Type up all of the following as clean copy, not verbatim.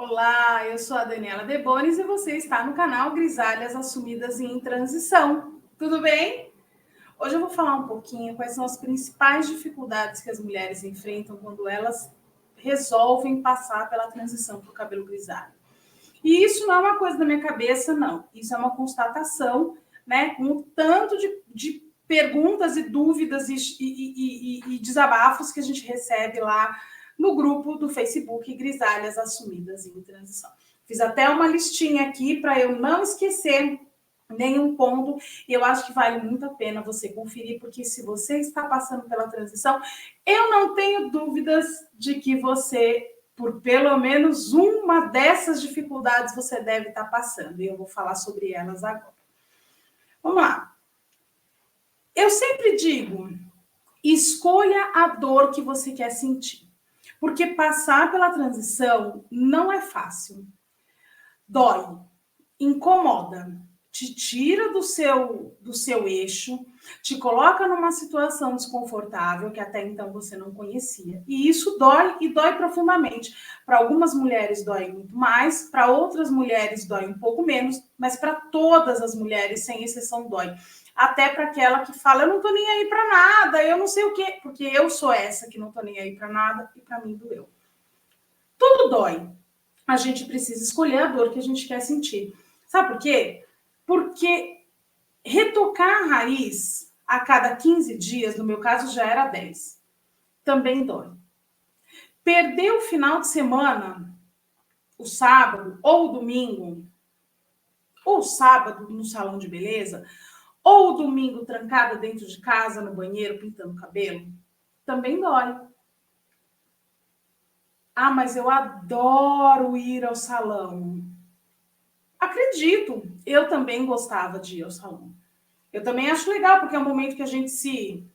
Olá, eu sou a Daniela Debonis e você está no canal Grisalhas Assumidas em Transição. Tudo bem? Hoje eu vou falar um pouquinho quais são as principais dificuldades que as mulheres enfrentam quando elas resolvem passar pela transição para o cabelo grisalho. E isso não é uma coisa da minha cabeça, não. Isso é uma constatação, né? Com o tanto de perguntas e dúvidas e desabafos que a gente recebe lá no grupo do Facebook Grisalhas Assumidas em Transição. Fiz até uma listinha aqui para eu não esquecer nenhum ponto, e eu acho que vale muito a pena você conferir, porque se você está passando pela transição, eu não tenho dúvidas de que você, por pelo menos uma dessas dificuldades, você deve estar passando, e eu vou falar sobre elas agora. Vamos lá. Eu sempre digo, escolha a dor que você quer sentir, porque passar pela transição não é fácil. Dói, incomoda, te tira do seu eixo, te coloca numa situação desconfortável que até então você não conhecia. E isso dói e dói profundamente. Para algumas mulheres dói muito mais, para outras mulheres dói um pouco menos, mas para todas as mulheres, sem exceção, dói. Até para aquela que fala, eu não tô nem aí para nada, eu não sei o quê, porque eu sou essa que não tô nem aí para nada e para mim doeu. Tudo dói. A gente precisa escolher a dor que a gente quer sentir. Sabe por quê? Porque retocar a raiz a cada 15 dias, no meu caso já era 10, também dói. Perder o final de semana, o sábado ou o domingo, ou o sábado no salão de beleza, ou o domingo trancada dentro de casa, no banheiro, pintando o cabelo, também dói. Ah, mas eu adoro ir ao salão. Acredito, eu também gostava de ir ao salão. Eu também acho legal, porque é um momento que a gente se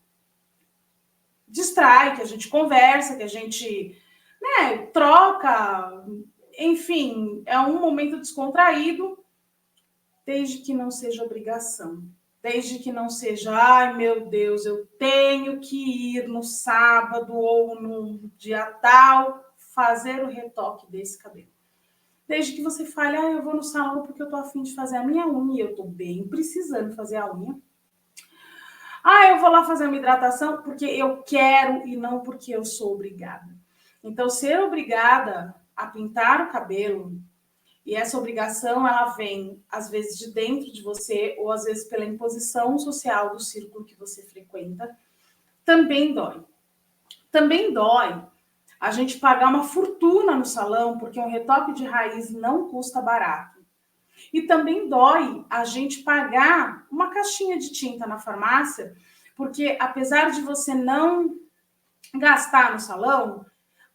distrai, que a gente conversa, que a gente, né, troca, enfim, é um momento descontraído, desde que não seja obrigação. Desde que não seja, ai meu Deus, eu tenho que ir no sábado ou no dia tal fazer o retoque desse cabelo. Desde que você fale, eu vou no salão porque eu tô a fim de fazer a minha unha e eu tô bem precisando fazer a unha. Eu vou lá fazer uma hidratação porque eu quero e não porque eu sou obrigada. Então, ser obrigada a pintar o cabelo, e essa obrigação, ela vem, às vezes, de dentro de você, ou às vezes pela imposição social do círculo que você frequenta, também dói. Também dói a gente pagar uma fortuna no salão, porque um retoque de raiz não custa barato. E também dói a gente pagar uma caixinha de tinta na farmácia, porque apesar de você não gastar no salão,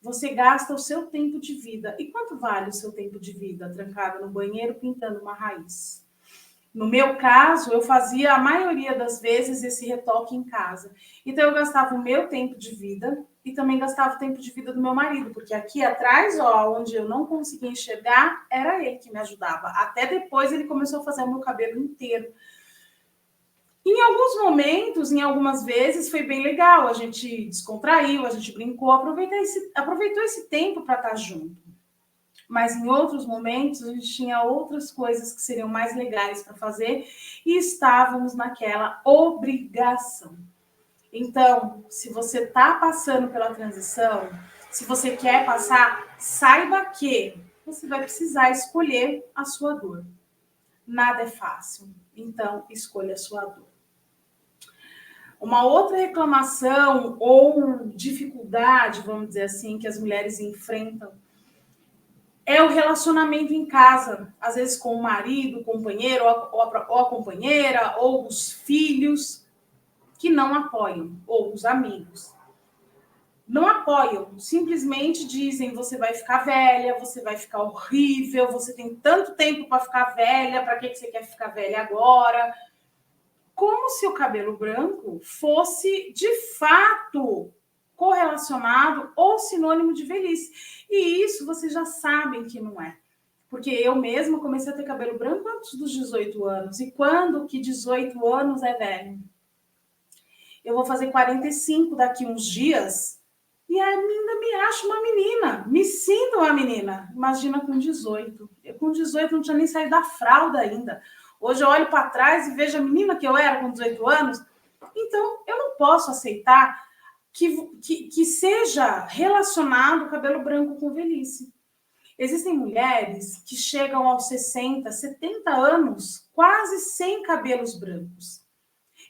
você gasta o seu tempo de vida. E quanto vale o seu tempo de vida trancada no banheiro pintando uma raiz? No meu caso, eu fazia a maioria das vezes esse retoque em casa. Então, eu gastava o meu tempo de vida e também gastava o tempo de vida do meu marido, porque aqui atrás, onde eu não conseguia enxergar, era ele que me ajudava. Até depois ele começou a fazer o meu cabelo inteiro. Em alguns momentos, em algumas vezes, foi bem legal. A gente descontraiu, a gente brincou, aproveitou esse tempo para estar junto. Mas em outros momentos, a gente tinha outras coisas que seriam mais legais para fazer e estávamos naquela obrigação. Então, se você está passando pela transição, se você quer passar, saiba que você vai precisar escolher a sua dor. Nada é fácil, então escolha a sua dor. Uma outra reclamação ou dificuldade, vamos dizer assim, que as mulheres enfrentam é o relacionamento em casa, às vezes com o marido, o companheiro, ou a companheira, ou os filhos, que não apoiam, ou os amigos. Não apoiam, simplesmente dizem, você vai ficar velha, você vai ficar horrível, você tem tanto tempo para ficar velha, para que você quer ficar velha agora? Como se o cabelo branco fosse, de fato, correlacionado ou sinônimo de velhice. E isso vocês já sabem que não é. Porque eu mesma comecei a ter cabelo branco antes dos 18 anos. E quando que 18 anos é velho? Eu vou fazer 45 daqui uns dias E ainda me acho uma menina, me sinto uma menina. Imagina com 18. Eu com 18 não tinha nem saído da fralda ainda. Hoje eu olho para trás e vejo a menina que eu era com 18 anos. Então, eu não posso aceitar que seja relacionado o cabelo branco com velhice. Existem mulheres que chegam aos 60, 70 anos quase sem cabelos brancos.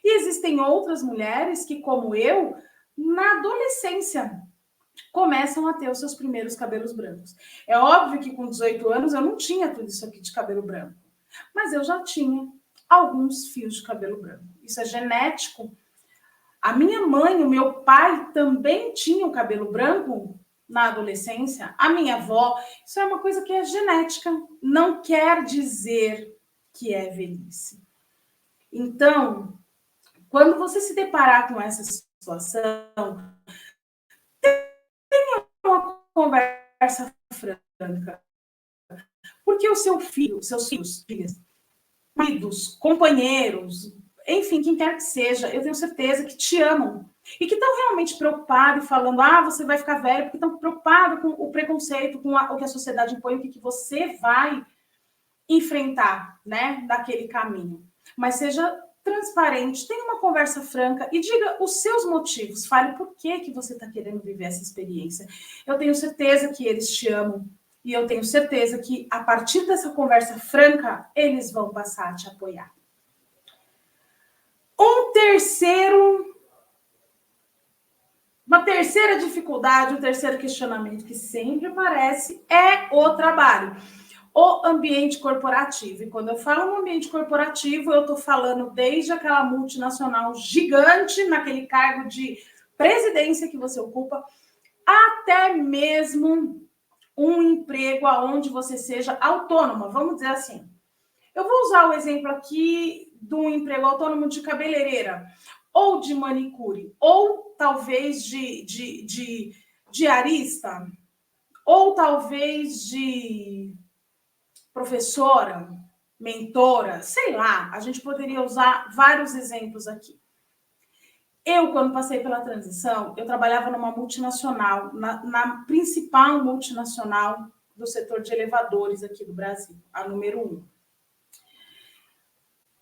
E existem outras mulheres que, como eu, na adolescência, começam a ter os seus primeiros cabelos brancos. É óbvio que com 18 anos eu não tinha tudo isso aqui de cabelo branco, mas eu já tinha alguns fios de cabelo branco. Isso é genético. A minha mãe e o meu pai também tinham cabelo branco na adolescência. A minha avó, isso é uma coisa que é genética. Não quer dizer que é velhice. Então, quando você se deparar com essa situação, tenha uma conversa franca. Porque o seu filho, seus filhos, maridos, companheiros, enfim, quem quer que seja, eu tenho certeza que te amam e que estão realmente preocupados e falando, você vai ficar velho, porque estão preocupados com o preconceito, com o que a sociedade impõe, o que você vai enfrentar, né, daquele caminho. Mas seja transparente, tenha uma conversa franca e diga os seus motivos, fale por que você está querendo viver essa experiência. Eu tenho certeza que eles te amam e eu tenho certeza que a partir dessa conversa franca, eles vão passar a te apoiar. Uma terceira dificuldade, um terceiro questionamento que sempre aparece é o trabalho. O ambiente corporativo. E quando eu falo no ambiente corporativo, eu estou falando desde aquela multinacional gigante, naquele cargo de presidência que você ocupa, até mesmo um emprego onde você seja autônoma, vamos dizer assim. Eu vou usar o exemplo aqui de um emprego autônomo de cabeleireira, ou de manicure, ou talvez de diarista, ou talvez de professora, mentora, sei lá, a gente poderia usar vários exemplos aqui. Eu, quando passei pela transição, eu trabalhava numa multinacional, na principal multinacional do setor de elevadores aqui do Brasil, a número 1.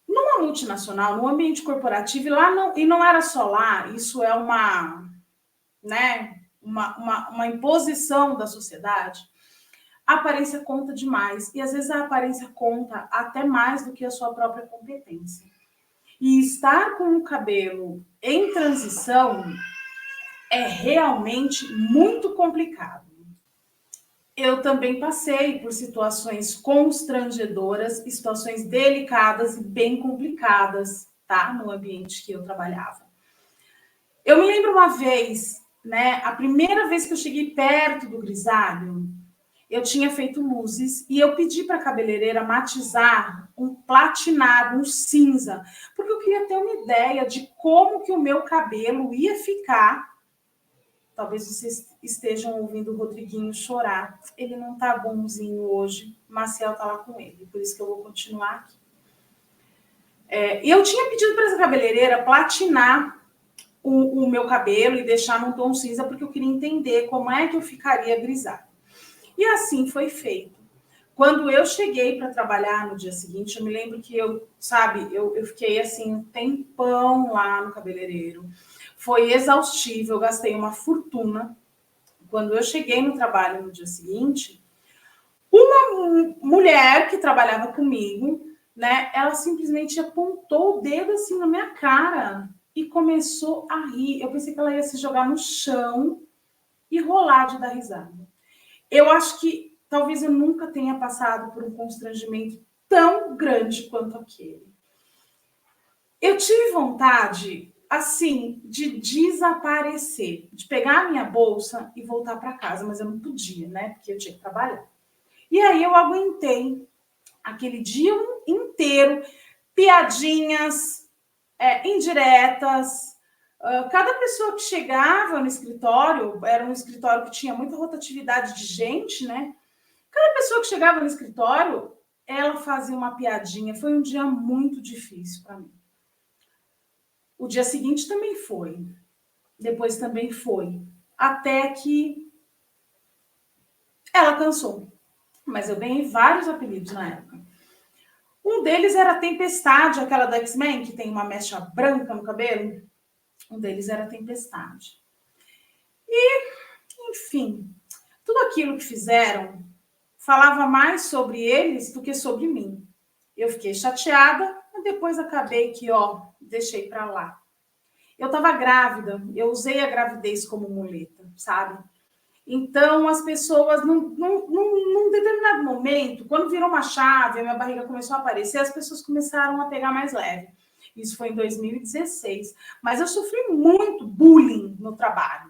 Numa multinacional, no ambiente corporativo, e não era só lá, isso é uma imposição da sociedade. A aparência conta demais. E às vezes a aparência conta até mais do que a sua própria competência. E estar com o cabelo em transição é realmente muito complicado. Eu também passei por situações constrangedoras, situações delicadas e bem complicadas, tá? No ambiente que eu trabalhava. Eu me lembro uma vez, né? A primeira vez que eu cheguei perto do grisalho, eu tinha feito luzes e eu pedi para a cabeleireira matizar um platinado, um cinza, porque eu queria ter uma ideia de como que o meu cabelo ia ficar. Talvez vocês estejam ouvindo o Rodriguinho chorar. Ele não tá bonzinho hoje. Maciel tá lá com ele, por isso que eu vou continuar aqui. E eu tinha pedido para essa cabeleireira platinar o meu cabelo e deixar num tom cinza, porque eu queria entender como é que eu ficaria grisalho. E assim foi feito. Quando eu cheguei para trabalhar no dia seguinte, eu me lembro que eu fiquei assim um tempão lá no cabeleireiro. Foi exaustivo, eu gastei uma fortuna. Quando eu cheguei no trabalho no dia seguinte, uma mulher que trabalhava comigo, né, ela simplesmente apontou o dedo assim na minha cara e começou a rir. Eu pensei que ela ia se jogar no chão e rolar de dar risada. Eu acho que talvez eu nunca tenha passado por um constrangimento tão grande quanto aquele. Eu tive vontade, assim, de desaparecer, de pegar a minha bolsa e voltar para casa, mas eu não podia, né? Porque eu tinha que trabalhar. E aí eu aguentei aquele dia inteiro, piadinhas, indiretas. Cada pessoa que chegava no escritório, era um escritório que tinha muita rotatividade de gente, né? Cada pessoa que chegava no escritório, ela fazia uma piadinha. Foi um dia muito difícil para mim. O dia seguinte também foi. Depois também foi. até que ela cansou. Mas eu ganhei vários apelidos na época. Um deles era Tempestade, aquela da X-Men, que tem uma mecha branca no cabelo. Um deles era Tempestade. E, enfim, tudo aquilo que fizeram falava mais sobre eles do que sobre mim. Eu fiquei chateada, mas depois acabei que, deixei pra lá. Eu estava grávida, eu usei a gravidez como muleta, sabe? Então, as pessoas, num determinado momento, quando virou uma chave, a minha barriga começou a aparecer, as pessoas começaram a pegar mais leve. Isso foi em 2016. Mas eu sofri muito bullying no trabalho.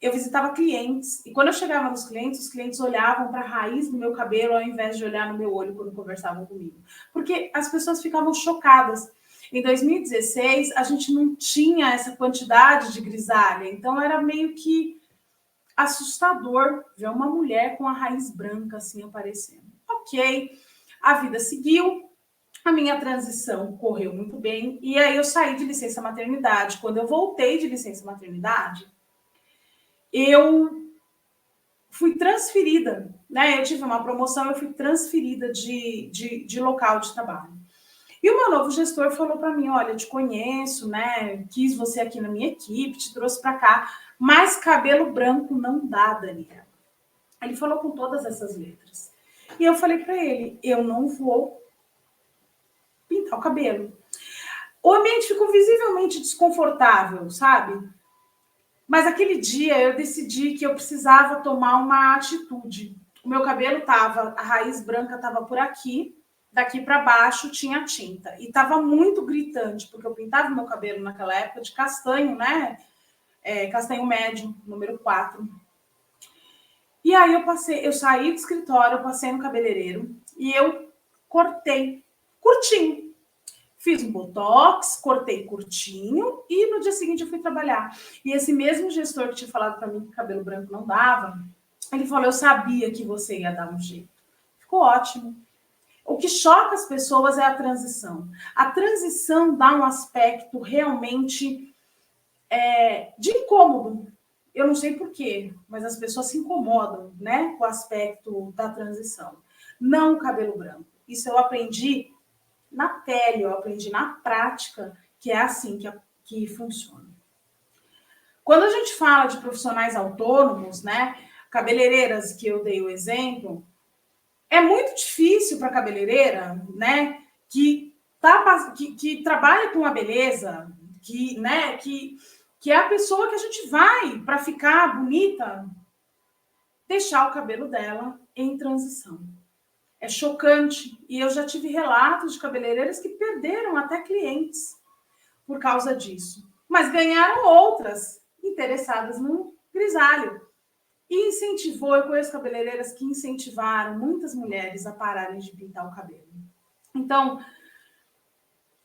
Eu visitava clientes, e quando eu chegava nos clientes, os clientes olhavam para a raiz do meu cabelo ao invés de olhar no meu olho quando conversavam comigo. Porque as pessoas ficavam chocadas. Em 2016, a gente não tinha essa quantidade de grisalha, então era meio que assustador ver uma mulher com a raiz branca assim aparecendo. Ok, a vida seguiu, a minha transição correu muito bem, e aí eu saí de licença maternidade. Quando eu voltei de licença maternidade, eu fui transferida, né? Eu tive uma promoção, eu fui transferida de local de trabalho. E o meu novo gestor falou para mim, olha, eu te conheço, né? Quis você aqui na minha equipe, te trouxe para cá, mas cabelo branco não dá, Daniela. Ele falou com todas essas letras. E eu falei para ele, eu não vou pintar o cabelo. O ambiente ficou visivelmente desconfortável, sabe? Mas aquele dia eu decidi que eu precisava tomar uma atitude. O meu cabelo tava, a raiz branca estava por aqui, daqui para baixo tinha tinta. E estava muito gritante, porque eu pintava meu cabelo naquela época de castanho, né? Castanho médio, número 4. E aí eu saí do escritório, eu passei no cabeleireiro e eu cortei curtinho. Fiz um botox, cortei curtinho e no dia seguinte eu fui trabalhar. E esse mesmo gestor que tinha falado para mim que cabelo branco não dava, ele falou, eu sabia que você ia dar um jeito. Ficou ótimo. O que choca as pessoas é a transição. A transição dá um aspecto realmente de incômodo. Eu não sei porquê, mas as pessoas se incomodam, né, com o aspecto da transição. Não o cabelo branco. Isso eu aprendi na pele, eu aprendi na prática que é assim que funciona. Quando a gente fala de profissionais autônomos, né, cabeleireiras que eu dei o exemplo, é muito difícil para a cabeleireira, né, que trabalha com a beleza, que é a pessoa que a gente vai para ficar bonita, deixar o cabelo dela em transição. É chocante. E eu já tive relatos de cabeleireiras que perderam até clientes por causa disso. Mas ganharam outras interessadas no grisalho. E incentivou, eu conheço cabeleireiras que incentivaram muitas mulheres a pararem de pintar o cabelo. Então,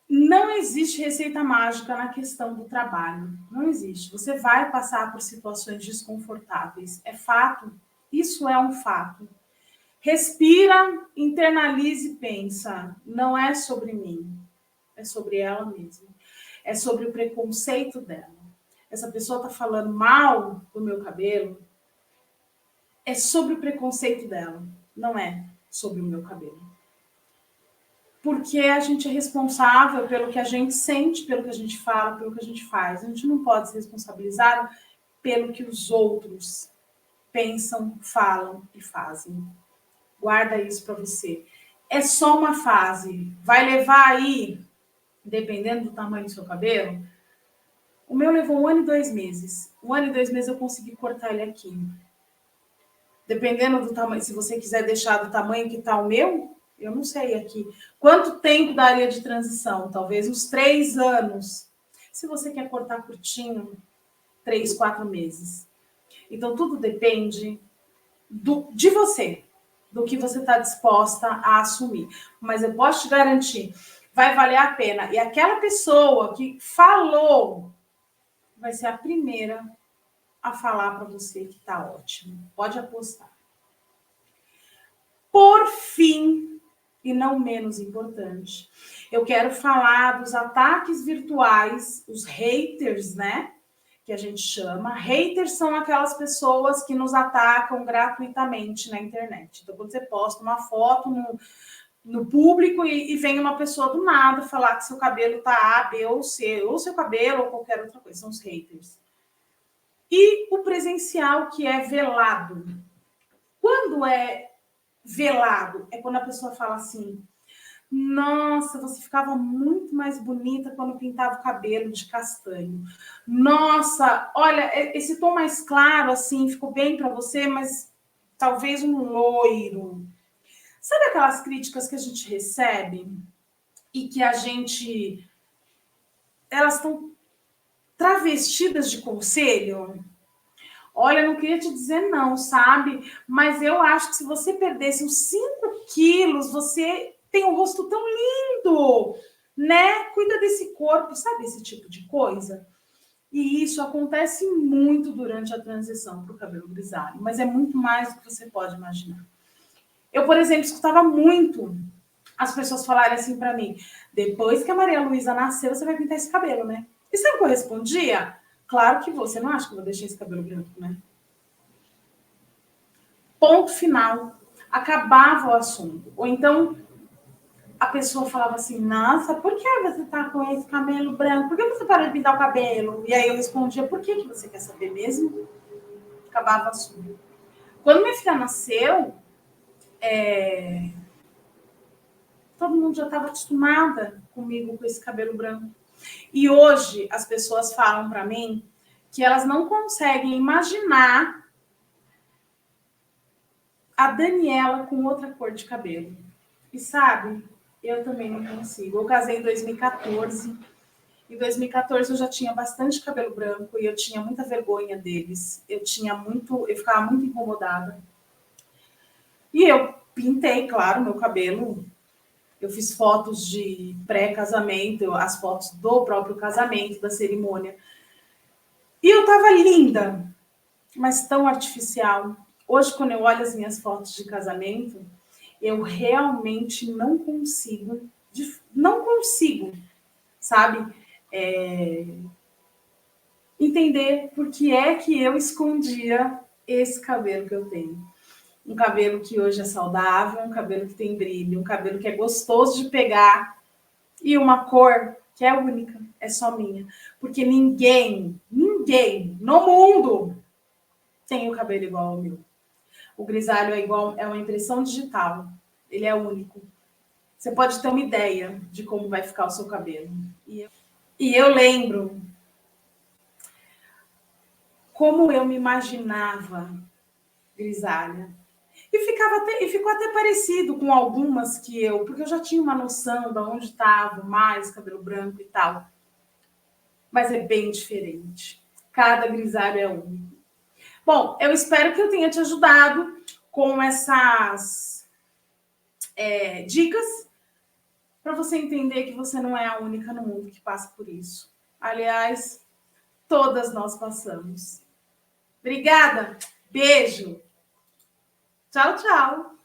não existe receita mágica na questão do trabalho. Não existe. Você vai passar por situações desconfortáveis. É fato. Isso é um fato. Respira, internalize e pensa. Não é sobre mim. É sobre ela mesma. É sobre o preconceito dela. Essa pessoa está falando mal do meu cabelo. É sobre o preconceito dela. Não é sobre o meu cabelo. Porque a gente é responsável pelo que a gente sente, pelo que a gente fala, pelo que a gente faz. A gente não pode se responsabilizar pelo que os outros pensam, falam e fazem. Guarda isso para você. É só uma fase. Vai levar aí, dependendo do tamanho do seu cabelo. O meu levou 1 ano e 2 meses. 1 ano e 2 meses eu consegui cortar ele aqui. Dependendo do tamanho, se você quiser deixar do tamanho que está o meu, eu não sei aqui. Quanto tempo daria de transição? Talvez uns 3 anos. Se você quer cortar curtinho, 3, 4 meses. Então, tudo depende de você, do que você está disposta a assumir. Mas eu posso te garantir, vai valer a pena. E aquela pessoa que falou vai ser a primeira a falar para você que está ótimo. Pode apostar. Por fim, e não menos importante, eu quero falar dos ataques virtuais, os haters, né? que a gente chama. Haters são aquelas pessoas que nos atacam gratuitamente na internet. Então, quando você posta uma foto no público e vem uma pessoa do nada falar que seu cabelo tá A, B ou C, ou seu cabelo ou qualquer outra coisa, são os haters. E o presencial, que é velado. Quando é velado? É quando a pessoa fala assim: nossa, você ficava muito mais bonita quando pintava o cabelo de castanho. Nossa, olha, esse tom mais claro assim ficou bem para você, mas talvez um loiro. Sabe aquelas críticas que a gente recebe e que a gente, elas estão travestidas de conselho? Olha, não queria te dizer não, sabe? Mas eu acho que se você perdesse uns 5 quilos, você tem um rosto tão lindo, né? Cuida desse corpo, sabe esse tipo de coisa? E isso acontece muito durante a transição para o cabelo grisalho, mas é muito mais do que você pode imaginar. Eu, por exemplo, escutava muito as pessoas falarem assim para mim: depois que a Maria Luísa nasceu, você vai pintar esse cabelo, né? E sabe o que eu respondia? Claro que você não acha que eu vou deixar esse cabelo branco, né? Ponto final. Acabava o assunto. Ou então a pessoa falava assim: nossa, por que você tá com esse cabelo branco? Por que você parou de pintar o cabelo? E aí eu respondia: por que você quer saber mesmo? Acabava o assunto. Quando minha filha nasceu, todo mundo já estava acostumada comigo com esse cabelo branco. E hoje as pessoas falam para mim que elas não conseguem imaginar a Daniela com outra cor de cabelo. E sabe, eu também não consigo. Eu casei em 2014. Em 2014 eu já tinha bastante cabelo branco e eu tinha muita vergonha deles. Eu ficava muito incomodada. E eu pintei, claro, meu cabelo. Eu fiz fotos de pré-casamento, as fotos do próprio casamento, da cerimônia. E eu tava linda, mas tão artificial. Hoje, quando eu olho as minhas fotos de casamento, eu realmente não consigo, sabe? Entender por que é que eu escondia esse cabelo que eu tenho. Um cabelo que hoje é saudável, um cabelo que tem brilho, um cabelo que é gostoso de pegar e uma cor que é única, é só minha. Porque ninguém no mundo tem o cabelo igual ao meu. O grisalho é uma impressão digital. Ele é único. Você pode ter uma ideia de como vai ficar o seu cabelo. E eu lembro como eu me imaginava grisalha. E ficou até parecido com algumas porque eu já tinha uma noção de onde estava mais cabelo branco e tal. Mas é bem diferente. Cada grisalho é único. Bom, eu espero que eu tenha te ajudado com essas dicas para você entender que você não é a única no mundo que passa por isso. Aliás, todas nós passamos. Obrigada. Beijo. Tchau, tchau.